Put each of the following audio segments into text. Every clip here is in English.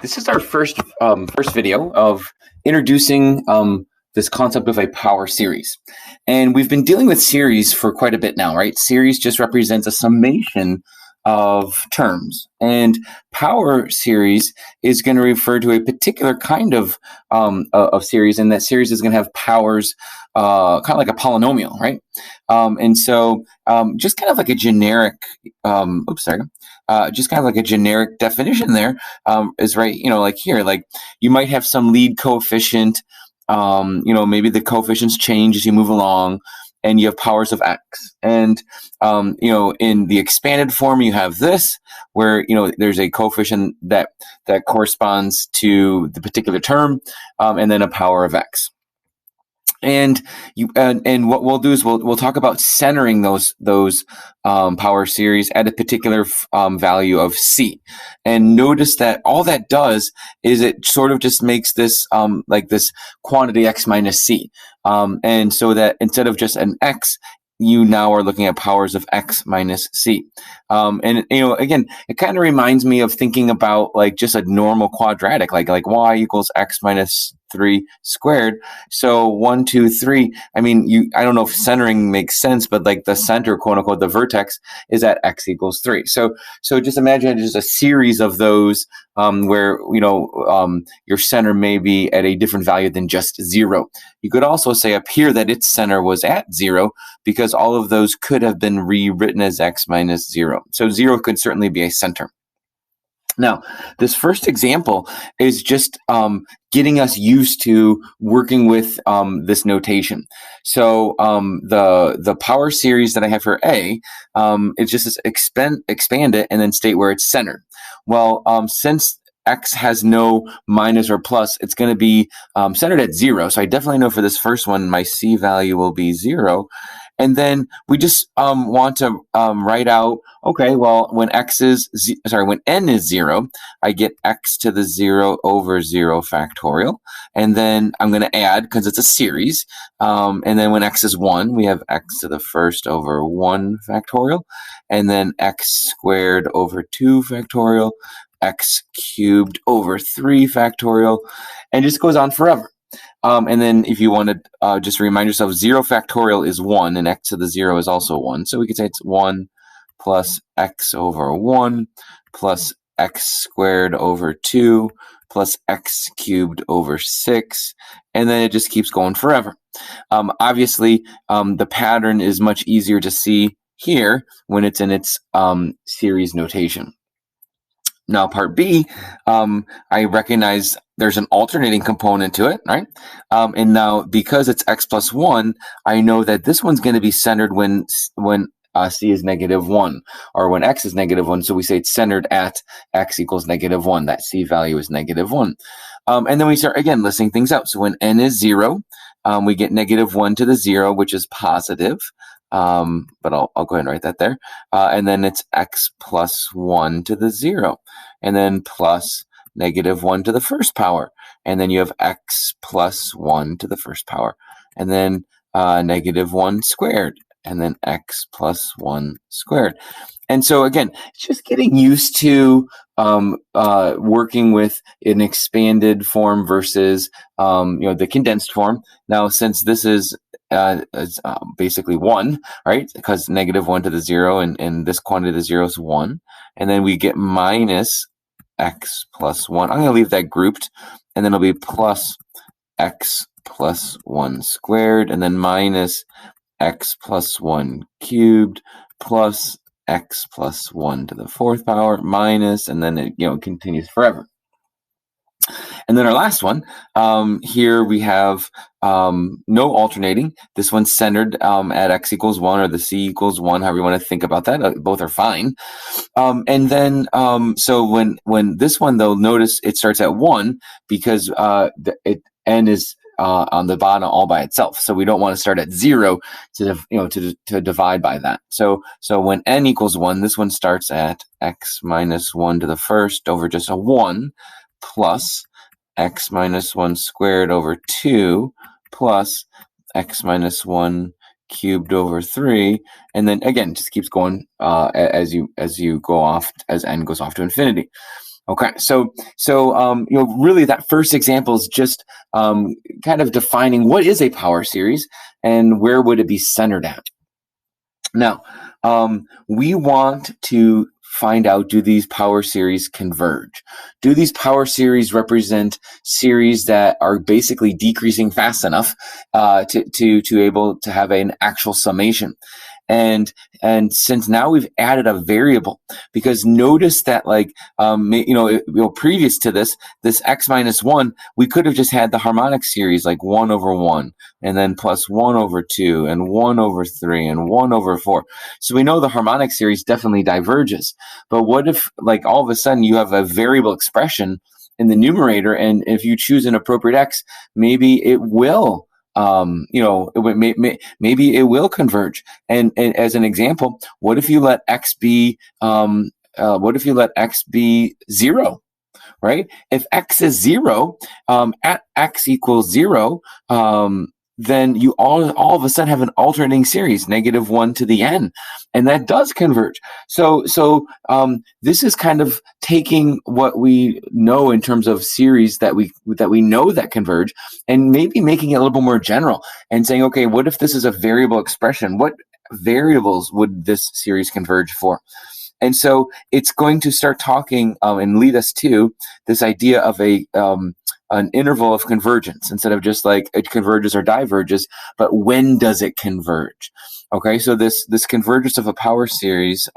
This is our first video of introducing this concept of a power series, and we've been dealing with series for quite a bit now, right? Series just represents a summation of terms, and power series is going to refer to a particular kind of series, and that series is going to have powers, kind of like a polynomial, right? Just kind of like a generic. Just kind of like a generic definition there is right. Like here, like you might have some lead coefficient. Maybe the coefficients change as you move along, and you have powers of x. And in the expanded form, you have this, where there's a coefficient that corresponds to the particular term, and then a power of x. And what we'll do is we'll talk about centering those power series at a particular value of c. And notice that all that does is it sort of just makes this like this quantity x minus c. And so that instead of just an x, you now are looking at powers of x minus c. Again, it kind of reminds me of thinking about like just a normal quadratic, like y equals x minus 3 squared. So 1, 2, 3. I mean, I don't know if centering makes sense, but like the center, quote unquote, the vertex is at x equals 3. So just imagine just a series of those where your center may be at a different value than just 0. You could also say up here that its center was at 0 because all of those could have been rewritten as x minus 0. So 0 could certainly be a center. Now, this first example is just getting us used to working with this notation. So the power series that I have for A, it's just expand it and then state where it's centered. Well, since x has no minus or plus, it's going to be centered at 0. So I definitely know for this first one, my c value will be 0. And then we just want to write out, okay, well, when n is 0, I get x to the 0 over 0 factorial. And then I'm going to add, because it's a series. And then when x is 1, we have x to the first over 1 factorial. And then x squared over 2 factorial. X cubed over 3 factorial. And it just goes on forever. And then if you want to just remind yourself, 0 factorial is 1, and x to the 0 is also 1. So we could say it's 1 plus x over 1 plus x squared over 2 plus x cubed over 6. And then it just keeps going forever. Obviously, the pattern is much easier to see here when it's in its series notation. Now, part B, I recognize there's an alternating component to it, right? And now, because it's x plus 1, I know that this one's going to be centered when c is -1, or when x is -1. So we say it's centered at x equals -1. That c value is -1. And then we start, again, listing things out. So when n is 0, we get -1 to the 0, which is positive. But I'll go ahead and write that there. And then it's x plus 1 to the 0. And then plus -1 to the first power. And then you have x plus 1 to the first power. And then -1 squared. And then x plus 1 squared. And so again, it's just getting used to working with an expanded form versus the condensed form. Now, since this is basically 1, right? Because -1 to the 0 and this quantity to the 0 is 1. And then we get minus x plus 1. I'm going to leave that grouped. And then it'll be plus x plus 1 squared. And then minus x plus 1 cubed plus x plus 1 to the 4th power minus, and then it continues forever. And then our last one, here we have no alternating. This one's centered at x equals 1 or the c equals 1, however you want to think about that. Both are fine. And then, so when this one, though, notice it starts at 1 because n is on the bottom all by itself. So we don't want to start at 0 to divide by that. So when n equals 1, this one starts at x minus 1 to the first over just a 1 plus x minus 1 squared over 2 plus x minus 1 cubed over 3, and then again just keeps going as you go off, as n goes off to infinity. Okay, really that first example is just kind of defining what is a power series and where would it be centered at. Now, we want to find out, do these power series converge? Do these power series represent series that are basically decreasing fast enough to able to have an actual summation? And since now we've added a variable, because notice that previous to this x minus 1, we could have just had the harmonic series like 1 over 1 and then plus 1 over 2 and 1 over 3 and 1 over 4. So we know the harmonic series definitely diverges. But what if like all of a sudden you have a variable expression in the numerator, and if you choose an appropriate x, maybe it will maybe it will converge. And as an example, what if you let x be 0? Right? If x is 0, at x equals 0, then you all of a sudden have an alternating series, -1 to the n, and that does converge. So this is kind of taking what we know in terms of series that we know that converge, and maybe making it a little bit more general and saying, okay, what if this is a variable expression? What variables would this series converge for? And so it's going to start talking and lead us to this idea of an interval of convergence, instead of just like it converges or diverges, but when does it converge? Okay, so this convergence of a power series,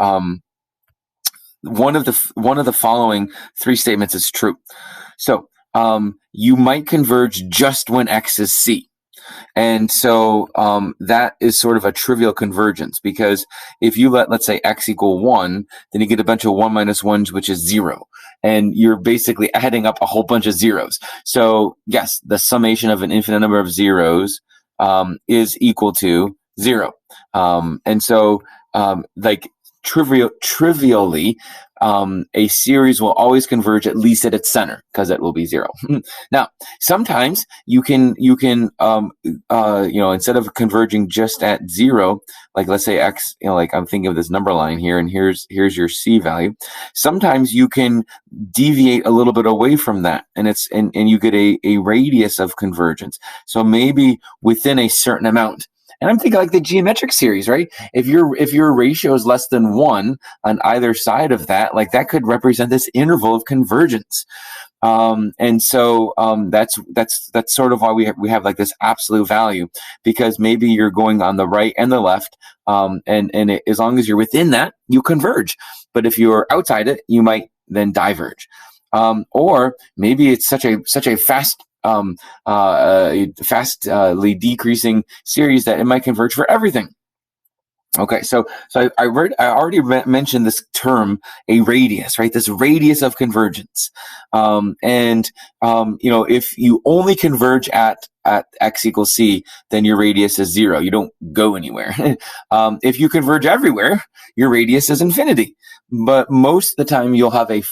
one of the following three statements is true. So you might converge just when x is c. And so that is sort of a trivial convergence, because if you let's say x equal 1, then you get a bunch of 1 minus 1s, which is 0. And you're basically adding up a whole bunch of zeros. So yes, the summation of an infinite number of zeros is equal to 0. And so trivially, a series will always converge at least at its center, because it will be 0. Now, sometimes you can instead of converging just at 0, like let's say x, like I'm thinking of this number line here, and here's your c value. Sometimes you can deviate a little bit away from that, and you get a radius of convergence. So maybe within a certain amount. And I'm thinking like the geometric series, right? If your ratio is less than 1 on either side of that, like that could represent this interval of convergence. And so that's sort of why we have like this absolute value, because maybe you're going on the right and the left, and as long as you're within that, you converge. But if you're outside it, you might then diverge. Or maybe it's such a fastly decreasing series that it might converge for everything. Okay, so I already mentioned this term, a radius, right? This radius of convergence, if you only converge at x equals c, then your radius is 0. You don't go anywhere. If you converge everywhere, your radius is infinity. But most of the time, you'll have a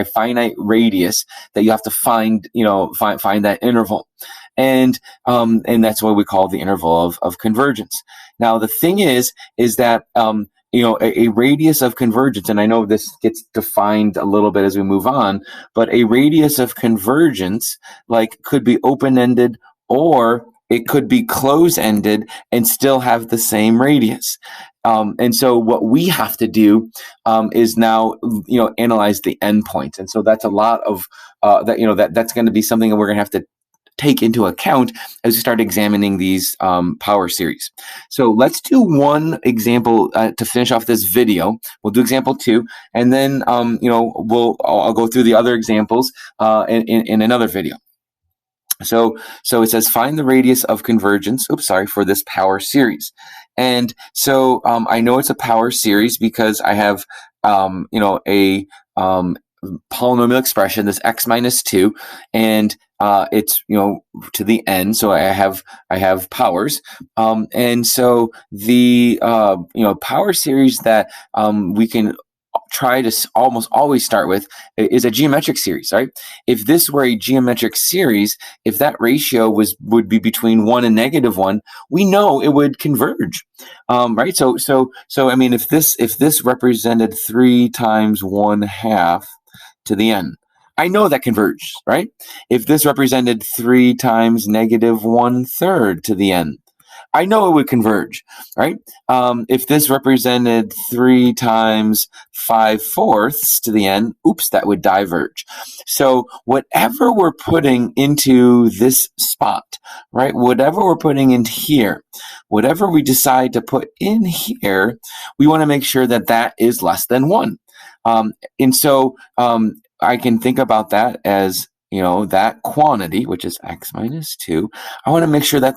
finite radius that you have to find that interval, and that's what we call the interval of convergence. Now, the thing is that a radius of convergence, and I know this gets defined a little bit as we move on, but a radius of convergence could be open-ended, or it could be close-ended and still have the same radius. And so what we have to do is now analyze the endpoints, and so that's a lot of that's going to be something that we're going to have to take into account as we start examining these power series. So let's do one example to finish off this video. We'll do example 2, and then I'll go through the other examples in another video. So it says find the radius of convergence. For this power series, and so I know it's a power series because I have a polynomial expression, this x minus 2, and it's to the n, so I have powers, and so the power series that we can try to almost always start with is a geometric series, right? If this were a geometric series, if that ratio would be between 1 and -1, we know it would converge, right? So I mean, if this represented 3 times 1/2 to the n, I know that converges, right? If this represented 3 times negative 1/3 to the n, I know it would converge, right? If this represented 3 times 5/4 to the n, oops, that would diverge. So whatever we're putting into this spot, right? Whatever we're putting in here, whatever we decide to put in here, we want to make sure that that is less than 1. And so I can think about that as, that quantity, which is x minus 2, I want to make sure that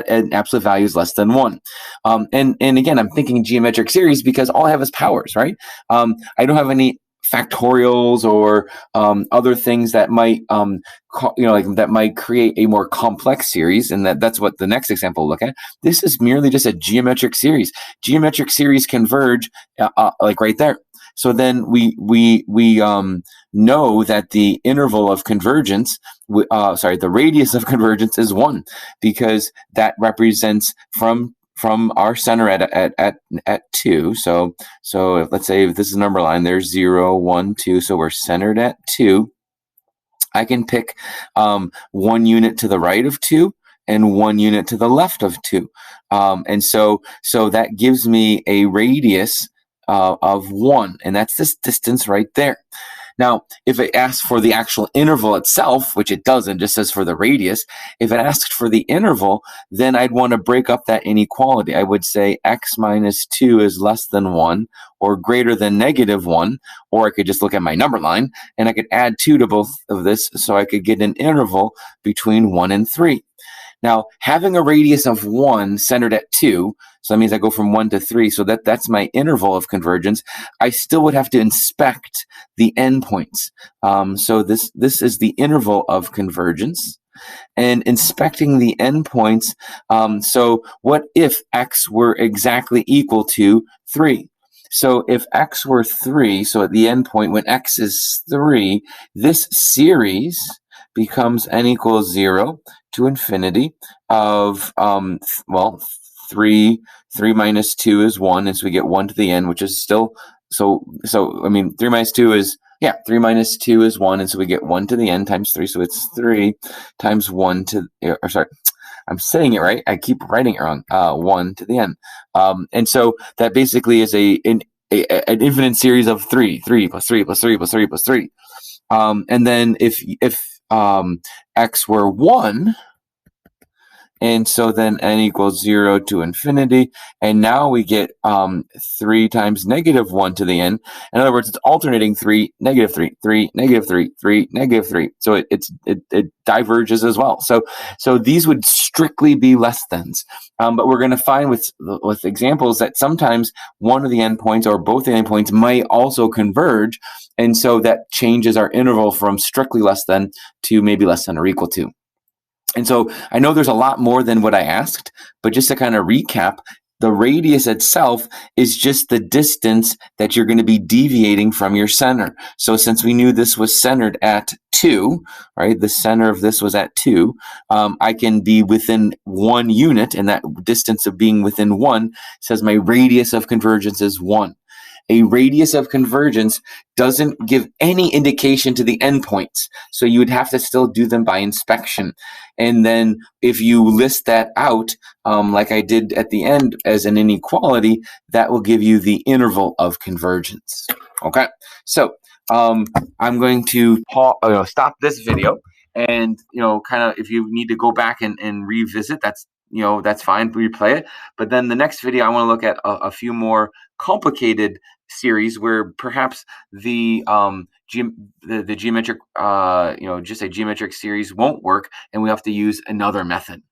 an absolute value is less than 1. And again, I'm thinking geometric series because all I have is powers, right? I don't have any factorials or other things that might that might create a more complex series, and that's what the next example will look at. This is merely just a geometric series. Geometric series converge like right there. So then we know that the interval of convergence, the radius of convergence is 1, because that represents from our center at 2. So let's say if this is a number line, there's 0, 1, 2. So we're centered at 2. I can pick 1 unit to the right of 2 and 1 unit to the left of 2. And so that gives me a radius of 1, and that's this distance right there. Now, if it asks for the actual interval itself, which it doesn't, just says for the radius, if it asked for the interval, then I'd want to break up that inequality. I would say x minus 2 is less than 1 or greater than negative 1, or I could just look at my number line, and I could add 2 to both of this, so I could get an interval between 1 and 3. Now, having a radius of 1 centered at 2, so that means I go from 1 to 3, so that's my interval of convergence. I still would have to inspect the endpoints. So this is the interval of convergence. And inspecting the endpoints, so what if x were exactly equal to 3? So if x were 3, so at the endpoint when x is 3, this series becomes n equals 0 to infinity of 3 minus 2 is 1, and so we get 1 to the n, which is still 3 minus 2 is 1, and so we get 1 to the n times 3, so it's 3 times 1 to, I'm saying it right, I keep writing it wrong, 1 to the n. And so that basically is an infinite series of 3 plus 3 plus 3 plus 3 plus 3. And then if x were 1, and so then n equals 0 to infinity, and now we get 3 times negative 1 to the n. In other words, it's alternating 3, negative 3, 3, negative 3, 3, negative 3. So it diverges as well. So these would strictly be less thans. But we're going to find with examples that sometimes one of the endpoints or both the endpoints might also converge, and so that changes our interval from strictly less than to maybe less than or equal to. And so I know there's a lot more than what I asked, but just to kind of recap, the radius itself is just the distance that you're going to be deviating from your center. So since we knew this was centered at 2, right, the center of this was at 2, I can be within 1 unit, and that distance of being within 1 says my radius of convergence is 1. A radius of convergence doesn't give any indication to the endpoints, so you would have to still do them by inspection. And then if you list that out, like I did at the end as an inequality, that will give you the interval of convergence. Okay, so I'm going to stop this video, and kind of if you need to go back and revisit, that's fine, replay it. But then the next video, I want to look at a few more complicated series where perhaps the geometric, just a geometric series won't work, and we have to use another method.